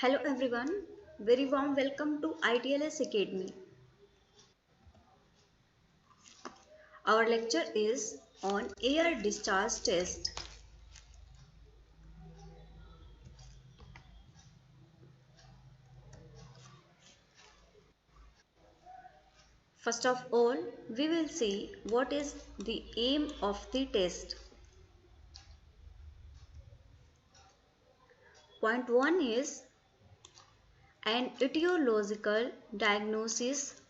Hello everyone, very warm welcome to ITLS Academy. Our lecture is on air discharge test. First of all, we will see what is the aim of the test. Point 1 is an etiological diagnosis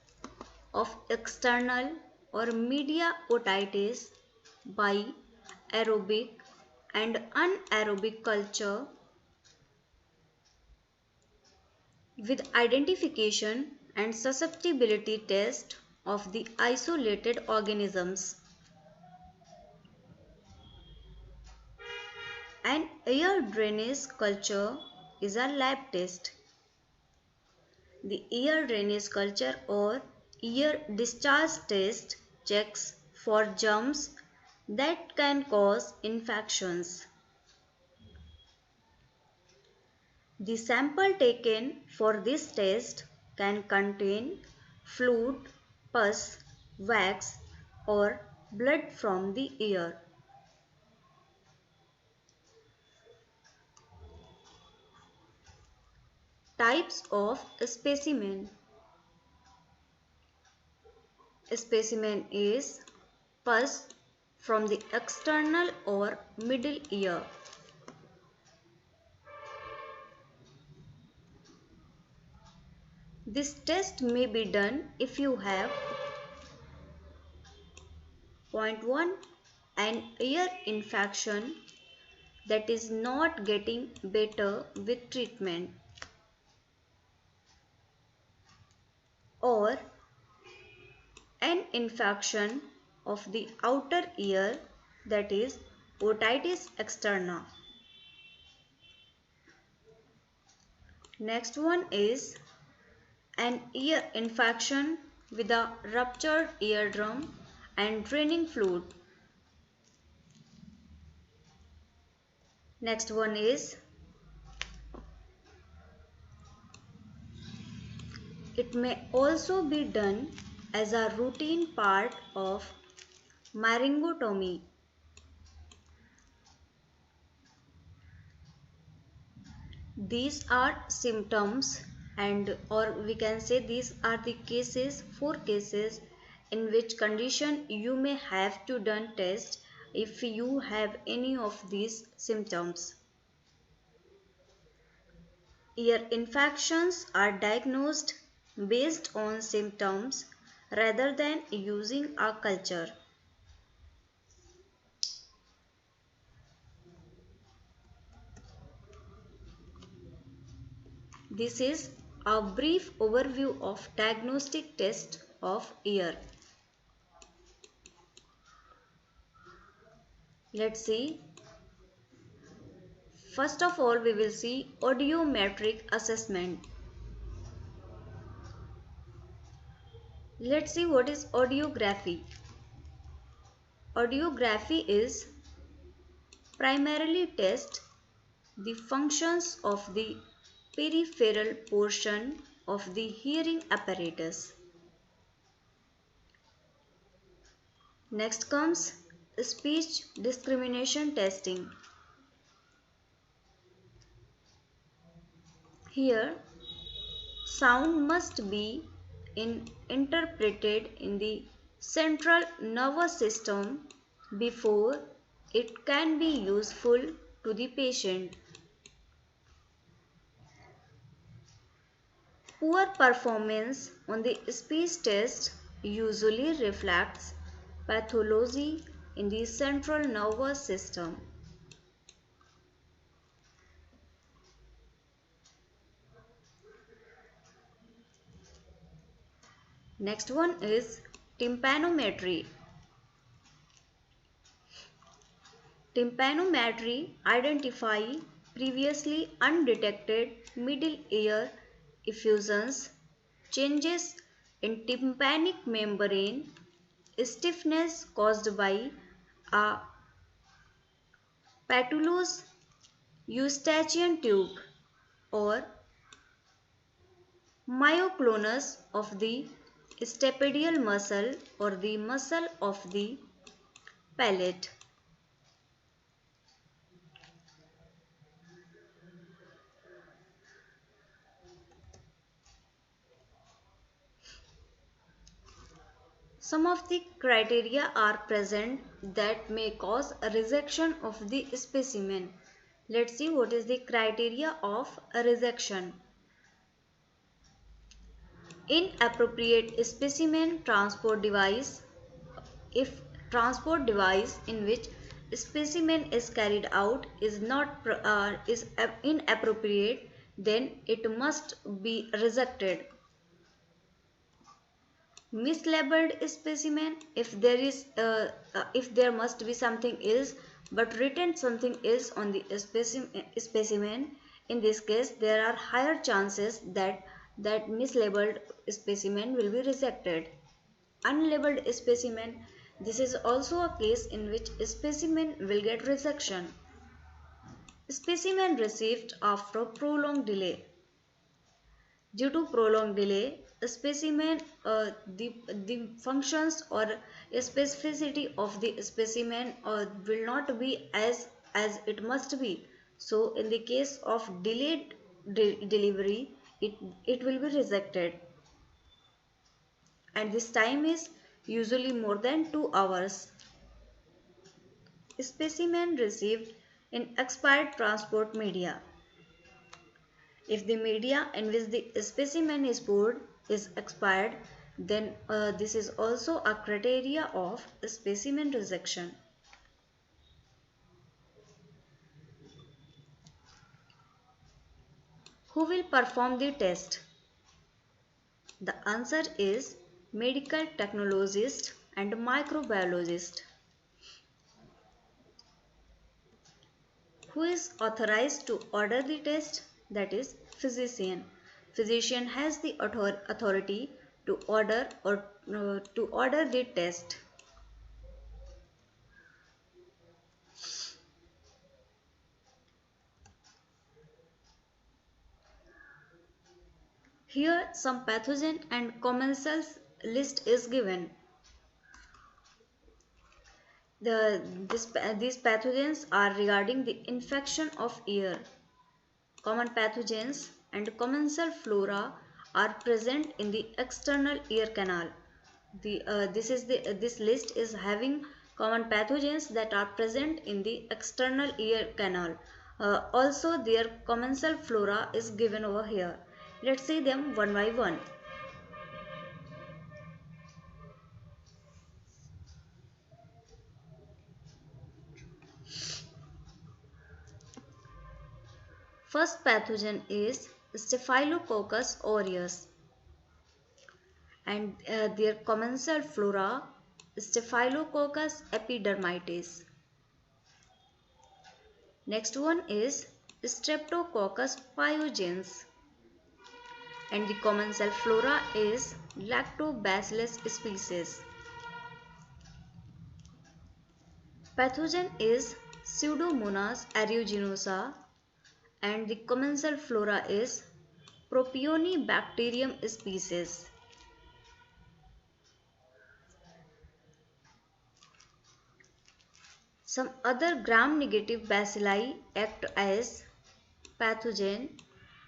of external or media otitis by aerobic and anaerobic culture with identification and susceptibility test of the isolated organisms. An air drainage culture is a lab test. The air drainage culture or air discharge test checks for germs that can cause infections. The sample taken for this test can contain fluid, pus, wax, or blood from the ear. Types of specimen. Specimen is pus from the external or middle ear. This test may be done if you have point 1 an ear infection that is not getting better with treatment, or an infection of the outer ear, that is otitis externa. Next one is an ear infection with a ruptured eardrum and draining fluid. Next one is it may also be done as a routine part of laryngotomy. These are symptoms or we can say these are the cases, 4 cases in which condition you may have to done test if you have any of these symptoms. Ear infections are diagnosed based on symptoms rather than using a culture. This is a brief overview of diagnostic test of ear. Let's see. First of all, we will see audiometric assessment. Let's see what is audiography. Audiography is primarily test the functions of the peripheral portion of the hearing apparatus. Next comes speech discrimination testing. Here, sound must be interpreted in the central nervous system before it can be useful to the patient. Poor performance on the speech test usually reflects pathology in the central nervous system. Next one is tympanometry. Tympanometry identify previously undetected middle ear effusions, changes in tympanic membrane, stiffness caused by a patulous eustachian tube, or myoclonus of the stapedial muscle or the muscle of the palate. Some of the criteria are present that may cause a rejection of the specimen. Let's see what is the criteria of a rejection. Inappropriate specimen transport device. If transport device in which specimen is carried out is inappropriate, then it must be rejected. Mislabeled specimen, if there must be something else but written something else on the specimen, in this case there are higher chances that mislabeled specimen will be rejected. Unlabeled specimen, this is also a case in which specimen will get rejection. Specimen received after prolonged delay. Due to prolonged delay, the specimen, the functions or specificity of the specimen will not be as it must be. So, in the case of delayed delivery, it will be rejected, and this time is usually more than 2 hours. Specimen received in expired transport media. If the media in which the specimen is poured is expired, then this is also a criteria of specimen rejection. Who will perform the test? The answer is medical technologist and microbiologist. Who is authorized to order the test? That is physician. Physician has the authority to order the test. Here some pathogen and commensals list is given. These pathogens are regarding the infection of ear. Common pathogens and commensal flora are present in the external ear canal. This list is having common pathogens that are present in the external ear canal. Also, their commensal flora is given over here. Let's see them one by one. First pathogen is Staphylococcus aureus, and their commensal flora Staphylococcus epidermidis. Next one is Streptococcus pyogenes, and the commensal flora is Lactobacillus species. Pathogen is Pseudomonas aeruginosa, and the commensal flora is Propionibacterium species. Some other gram-negative bacilli act as pathogen,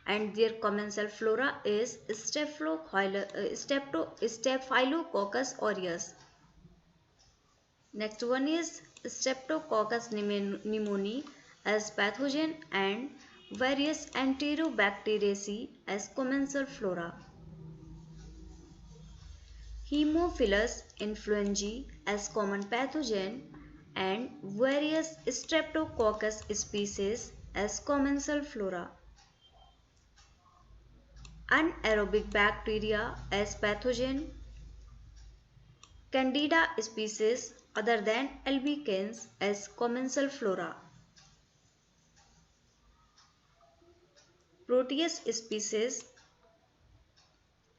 and their commensal flora is Staphylococcus aureus. Next one is Streptococcus pneumoniae as pathogen and various Enterobacteriaceae as commensal flora. Haemophilus influenzae as common pathogen and various Streptococcus species as commensal flora. Anaerobic bacteria as pathogen, Candida species other than albicans as commensal flora. Proteus species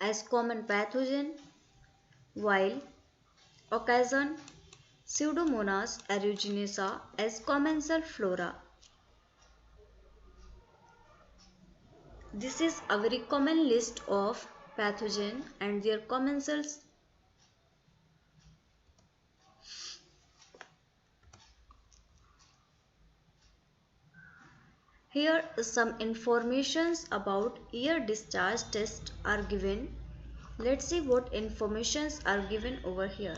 as common pathogen, while occasion Pseudomonas aeruginosa as commensal flora. This is a very common list of pathogen and their commensals. Here some informations about ear discharge test are given. Let's see what informations are given over here.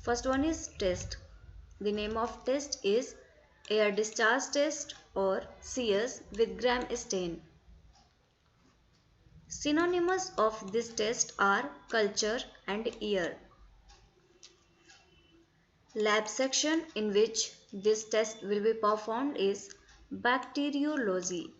First one is test. The name of test is ear discharge test or CS with Gram stain. Synonyms of this test are culture and ear. Lab section in which this test will be performed is bacteriology.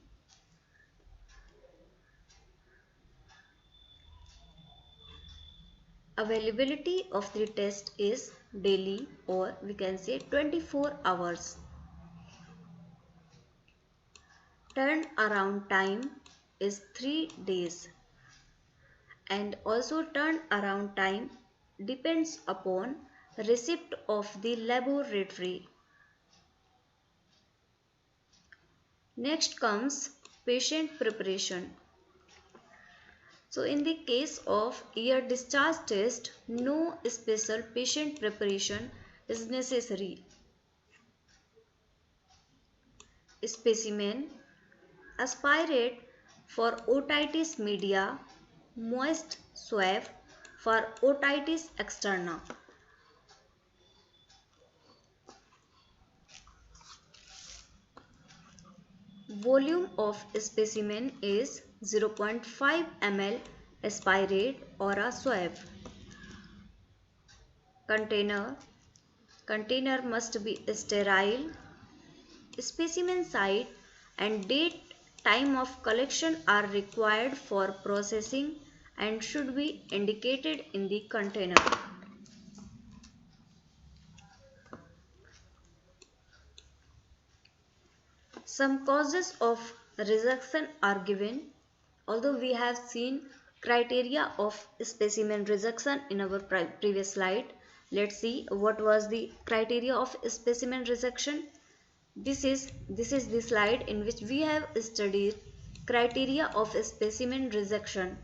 Availability of the test is daily or we can say 24 hours. Turnaround time is 3 days and also turnaround time depends upon receipt of the laboratory. Next comes patient preparation. So in the case of ear discharge test, no special patient preparation is necessary. Specimen aspirate for otitis media, moist swab for otitis externa. Volume of specimen is 0.5 ml aspirate or a swab. Container must be sterile. Specimen site and date time of collection are required for processing and should be indicated in the container. Some causes of rejection are given. Although we have seen criteria of specimen rejection in our previous slide, let's see what was the criteria of specimen rejection. This is the slide in which we have studied criteria of specimen rejection.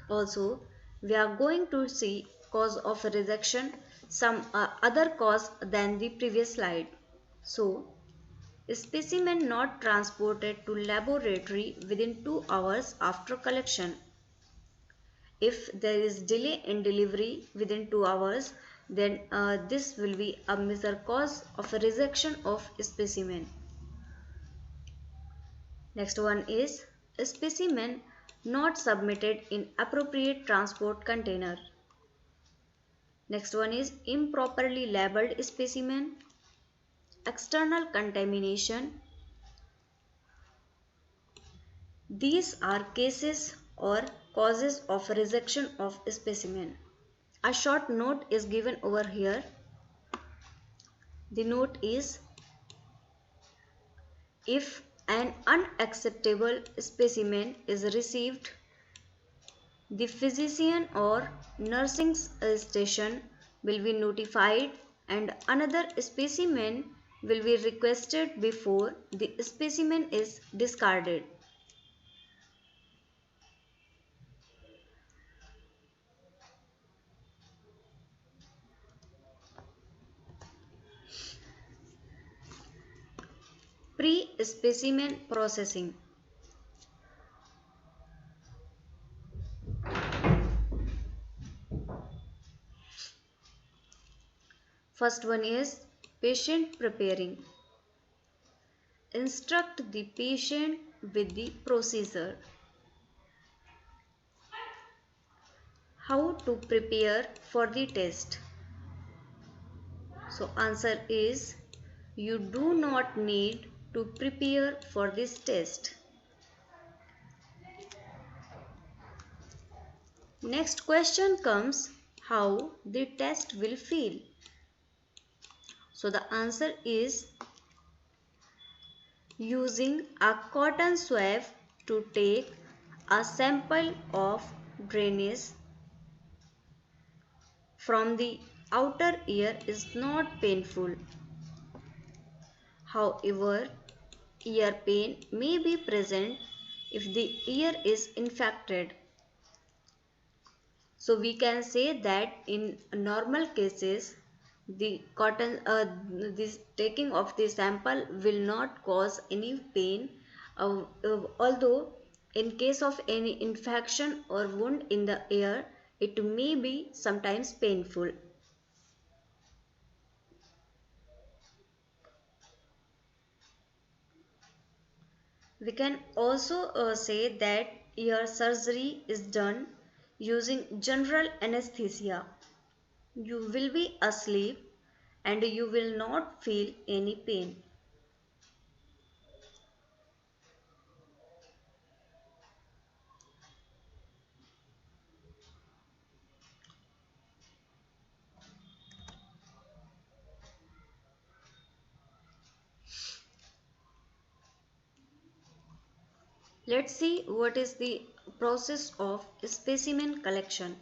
Also, we are going to see cause of rejection, some other cause than the previous slide. So, specimen not transported to laboratory within 2 hours after collection. If there is delay in delivery within 2 hours, then this will be a major cause of rejection of specimen. Next one is specimen not submitted in appropriate transport container. Next one is improperly labeled specimen, external contamination. These are cases or causes of rejection of specimen. A short note is given over here. The note is, if an unacceptable specimen is received, the physician or nursing station will be notified and another specimen will be requested before the specimen is discarded. Pre-specimen processing. First one is patient preparing. Instruct the patient with the procedure. How to prepare for the test? So answer is, you do not need to prepare for this test. Next question comes, how the test will feel? So the answer is, using a cotton swab to take a sample of drainage from the outer ear is not painful. However, Ear pain may be present if the ear is infected. So we can say that in normal cases, this taking of the sample will not cause any pain, although in case of any infection or wound in the ear, it may be sometimes painful. We can also say that ear surgery is done using general anesthesia. You will be asleep and you will not feel any pain. Let's see what is the process of specimen collection.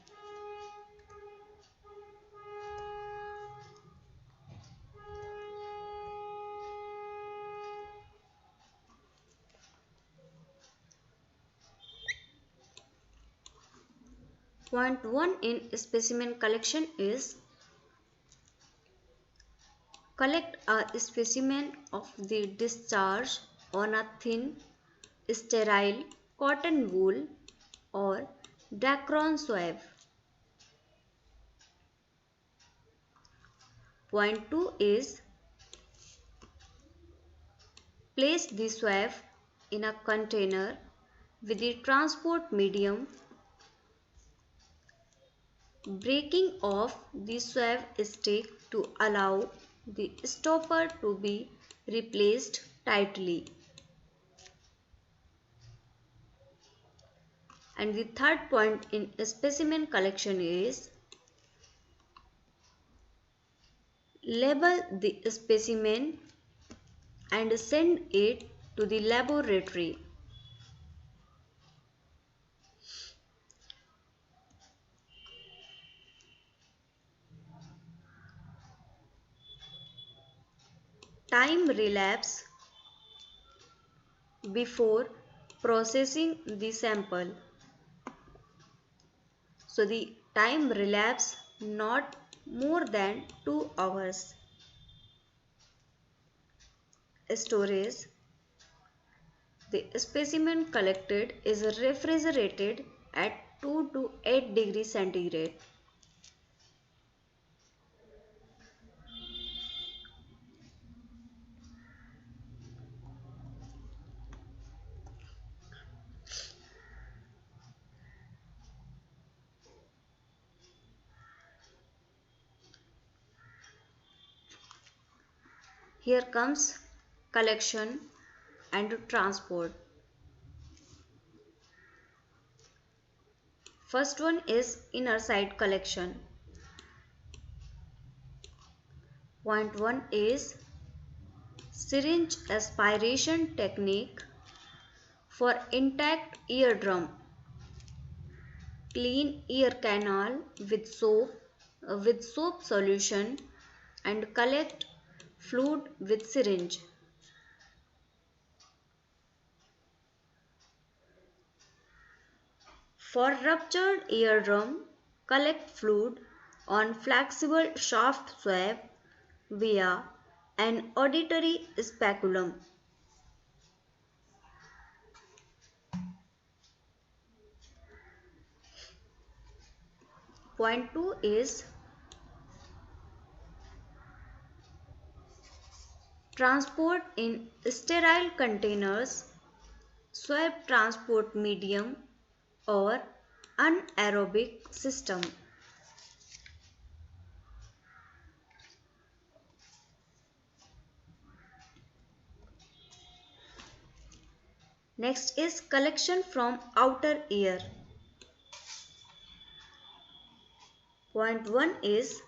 Point 1 in specimen collection is collect a specimen of the discharge on a thin, sterile cotton wool or Dacron swab. Point 2 is place the swab in a container with the transport medium. Breaking off the swab stick to allow the stopper to be replaced tightly. And the third point in specimen collection is label the specimen and send it to the laboratory. Time relapse before processing the sample. So the time relapse not more than 2 hours. Storage. The specimen collected is refrigerated at 2 to 8 degrees centigrade. Here comes collection and transport. First one is inner side collection. Point 1 is syringe aspiration technique for intact eardrum. Clean ear canal with soap solution and collect fluid with syringe. For ruptured eardrum, collect fluid on flexible shaft swab via an auditory speculum. Point 2 is transport in sterile containers, swab transport medium or anaerobic system. Next is collection from outer ear. Point 1 is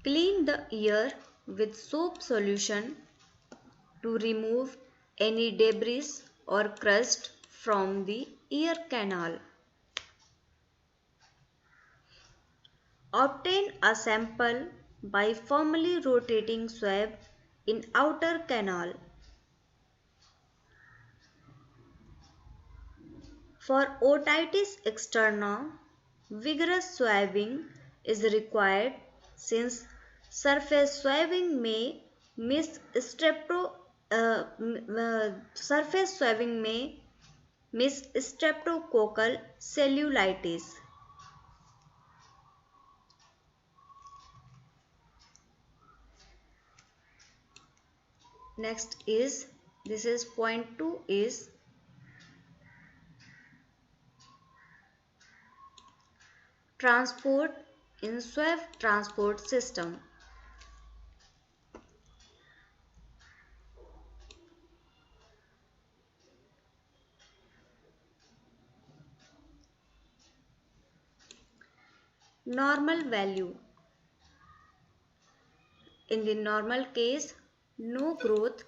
clean the ear with soap solution to remove any debris or crust from the ear canal. Obtain a sample by firmly rotating swab in outer canal. For otitis externa, vigorous swabbing is required since surface swabbing may miss surface swabbing may miss streptococcal cellulitis. Next is, this is point 2 is transport in swab transport system. Normal value. In the normal case, no growth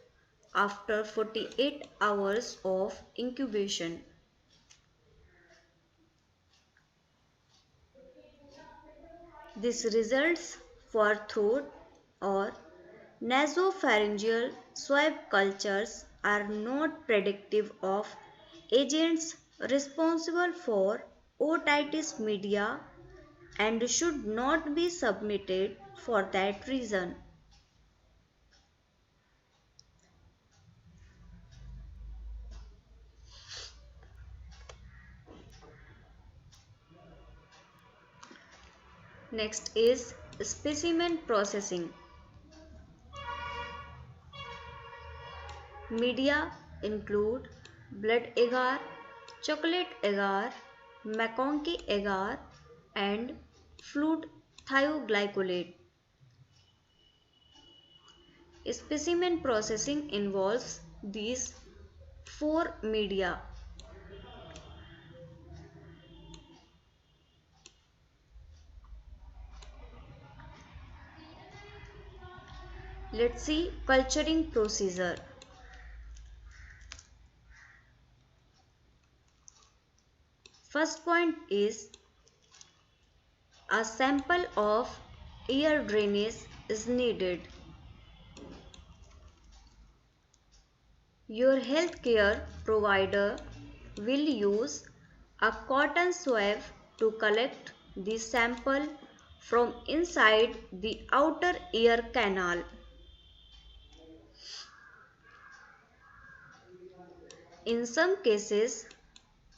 after 48 hours of incubation. This results for throat or nasopharyngeal swab cultures are not predictive of agents responsible for otitis media and should not be submitted for that reason. Next is specimen processing. Media include blood agar, chocolate agar, McConkey agar, and fluid thioglycolate. Specimen processing involves these four media. Let's see culturing procedure. First point is a sample of ear drainage is needed. Your healthcare provider will use a cotton swab to collect the sample from inside the outer ear canal. In some cases,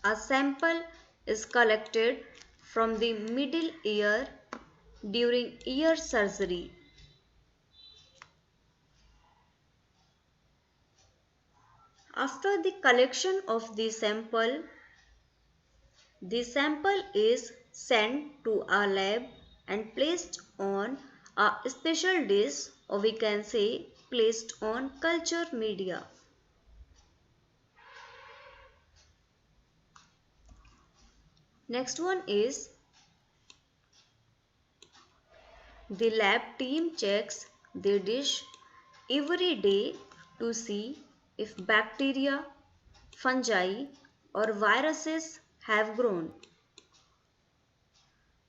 a sample is collected from the middle ear during ear surgery. After the collection of the sample is sent to a lab and placed on a special dish, or we can say placed on culture media. Next one is the lab team checks the dish every day to see if bacteria, fungi or viruses have grown.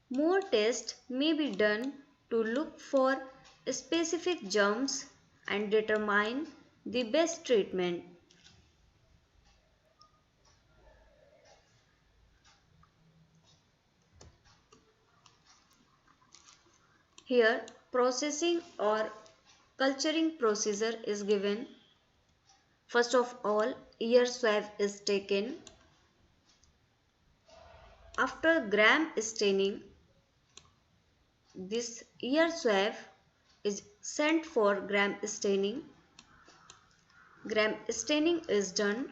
More tests may be done to look for specific germs and determine the best treatment. Here, processing or culturing procedure is given. First of all, ear swab is taken. After gram staining, this ear swab is sent for gram staining. Gram staining is done,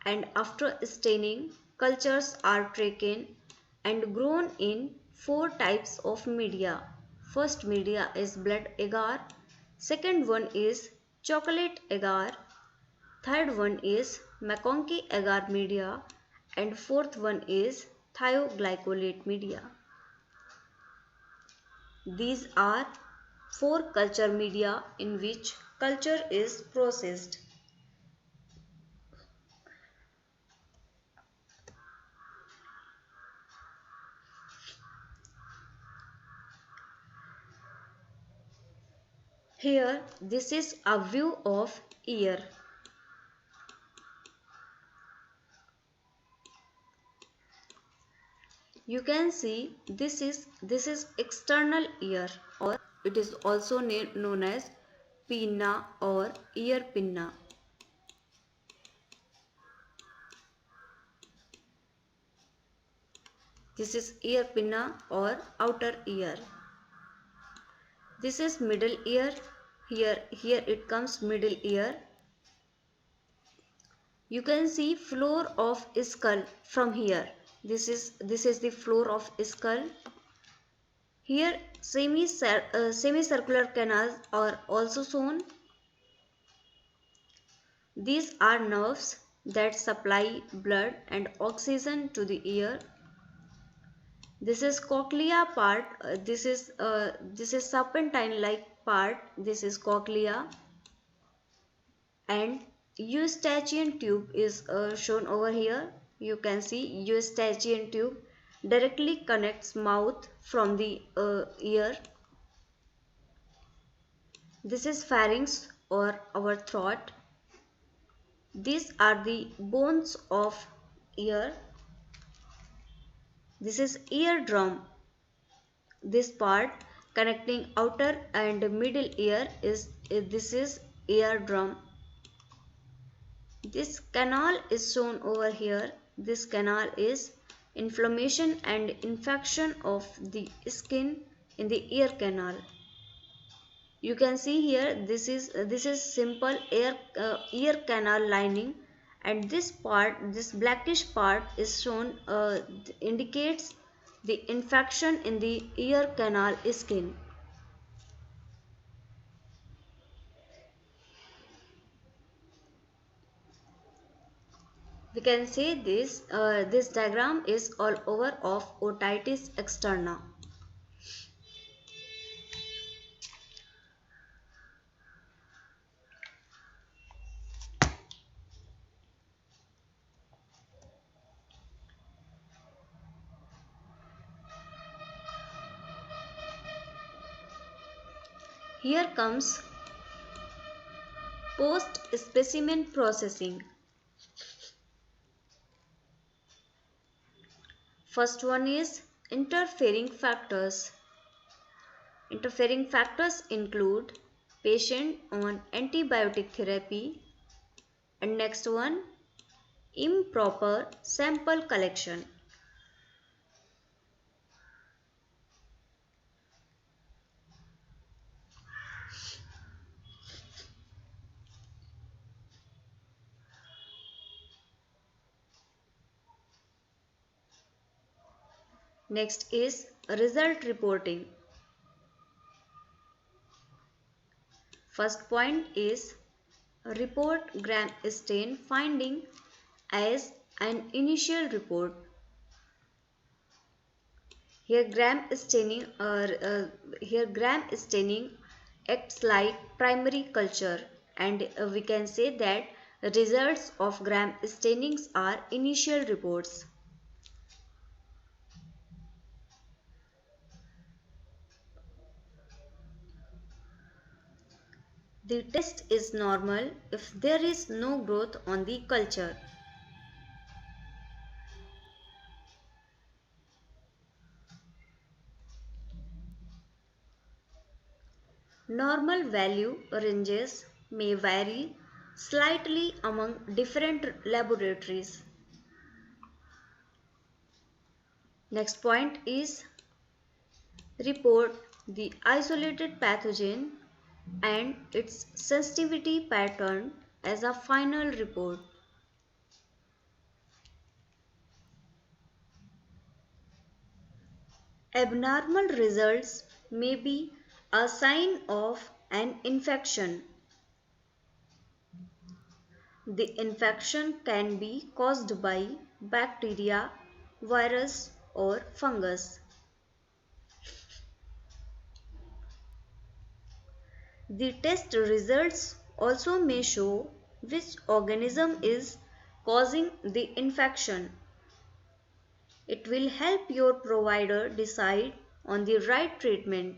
and after staining, cultures are taken and grown in four types of media. First media is blood agar, second one is chocolate agar, third one is McConkey agar media, and fourth one is thioglycolate media. These are four culture media in which culture is processed. Here, this is a view of ear. You can see this is external ear, or it is also known as pinna or ear pinna. This is ear pinna or outer ear. This is middle ear. Here it comes middle ear. You can see floor of skull from here. This is the floor of skull. Here semicircular canals are also shown. These are nerves that supply blood and oxygen to the ear. This is cochlea part. This is serpentine like part. This is cochlea, and eustachian tube is shown over here. You can see eustachian tube directly connects mouth from the ear. This is pharynx or our throat. These are the bones of ear. This is eardrum. This part connecting outer and middle ear this is eardrum. This canal is shown over here. This canal is inflammation and infection of the skin in the ear canal. You can see here this is simple ear canal lining, and this blackish part is shown indicates the infection in the ear canal skin. We can say this diagram is all over of otitis externa. Here comes post specimen processing. First one is interfering factors. Interfering factors include patient on antibiotic therapy, and next one improper sample collection. Next is result reporting. First point is report gram stain finding as an initial report. Here gram staining acts like primary culture, and we can say that results of gram stainings are initial reports. The test is normal if there is no growth on the culture. Normal value ranges may vary slightly among different laboratories. Next point is report the isolated pathogen and its sensitivity pattern as a final report. Abnormal results may be a sign of an infection. The infection can be caused by bacteria, virus, or fungus. The test results also may show which organism is causing the infection. It will help your provider decide on the right treatment.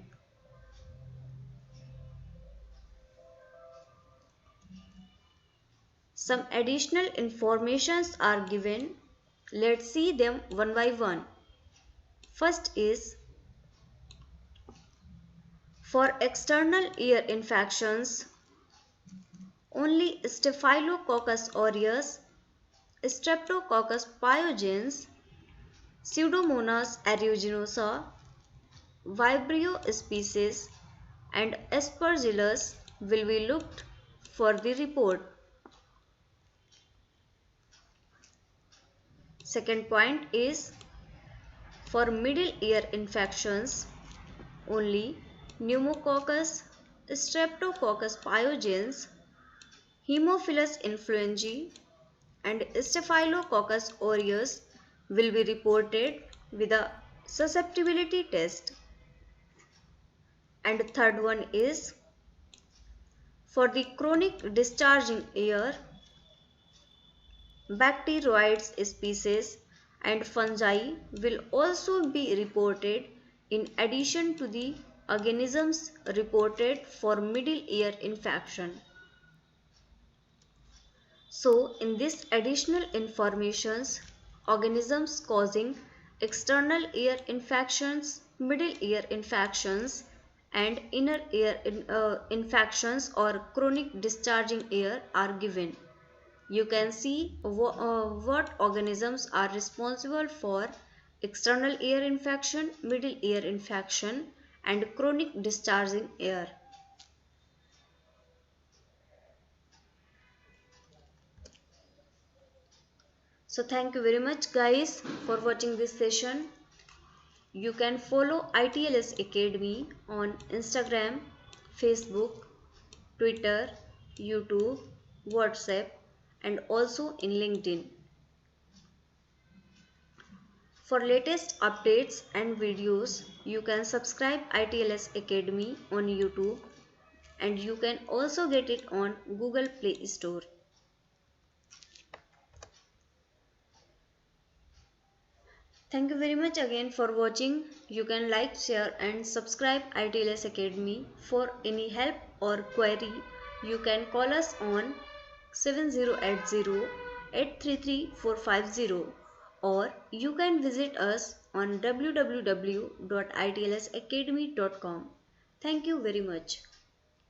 Some additional informations are given. Let's see them one by one. First is, for external ear infections, only Staphylococcus aureus, Streptococcus pyogenes, Pseudomonas aeruginosa, Vibrio species, and Aspergillus will be looked for the report. Second point is, for middle ear infections, only Pneumococcus, Streptococcus pyogenes, Haemophilus influenzae, and Staphylococcus aureus will be reported with a susceptibility test. And third one is, for the chronic discharging ear, bacteroids species and fungi will also be reported in addition to the organisms reported for middle ear infection. So, in this additional informations, organisms causing external ear infections, middle ear infections, and inner ear infections or chronic discharging ear are given. You can see what organisms are responsible for external ear infection, middle ear infection, and chronic discharging ear. So thank you very much guys for watching this session. You can follow ITLS Academy on Instagram, Facebook, Twitter, YouTube, WhatsApp, and also in LinkedIn. For latest updates and videos, you can subscribe ITLS Academy on YouTube, and you can also get it on Google Play Store. Thank you very much again for watching. You can like, share and subscribe ITLS Academy. For any help or query, you can call us on 7080-833-450, or you can visit us on www.itlsacademy.com. Thank you very much.